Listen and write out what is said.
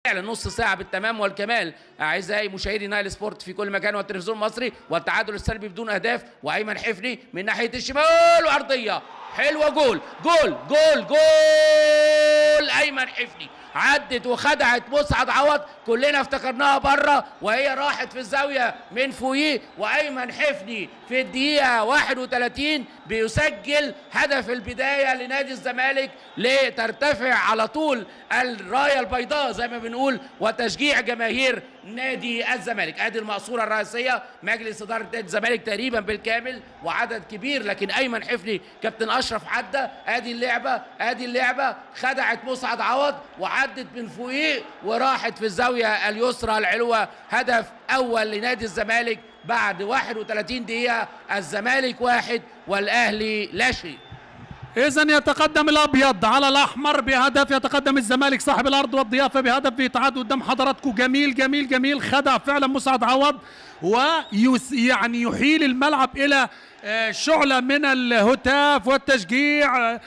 فعلا نص ساعة بالتمام والكمال أعزائي مشاهدي نايل سبورت في كل مكان والتلفزيون المصري، والتعادل السلبي بدون أهداف، وأيمن حفني من ناحية الشمال وعرضية حلوة، جول جول جول جول. أيمن حفني عدت وخدعت مسعد عوض، كلنا افتكرناها بره وهي راحت في الزاوية من فوقيه، وأيمن حفني في الدقيقة 31 بيسجل هدف البداية لنادي الزمالك لترتفع على طول الراية البيضاء زي ما بنقول وتشجيع جماهير نادي الزمالك. ادي المقصورة الرئيسية، مجلس إدارة نادي الزمالك تقريبا بالكامل وعدد كبير، لكن أيمن حفني كابتن أشرف عدى. ادي اللعبة خدعت مسعد عوض وعدت من فوقيه وراحت في الزاوية اليسرى العلوة. هدف أول لنادي الزمالك بعد 31 دقيقة، الزمالك 1 والأهلي لا شيء. إذن يتقدم الأبيض على الأحمر بهدف، يتقدم الزمالك صاحب الأرض والضيافة بهدف بيتعاد قدام حضراتكم. جميل جميل جميل، خدع فعلا مسعد عوض ويعني يحيل الملعب إلى شعلة من الهتاف والتشجيع.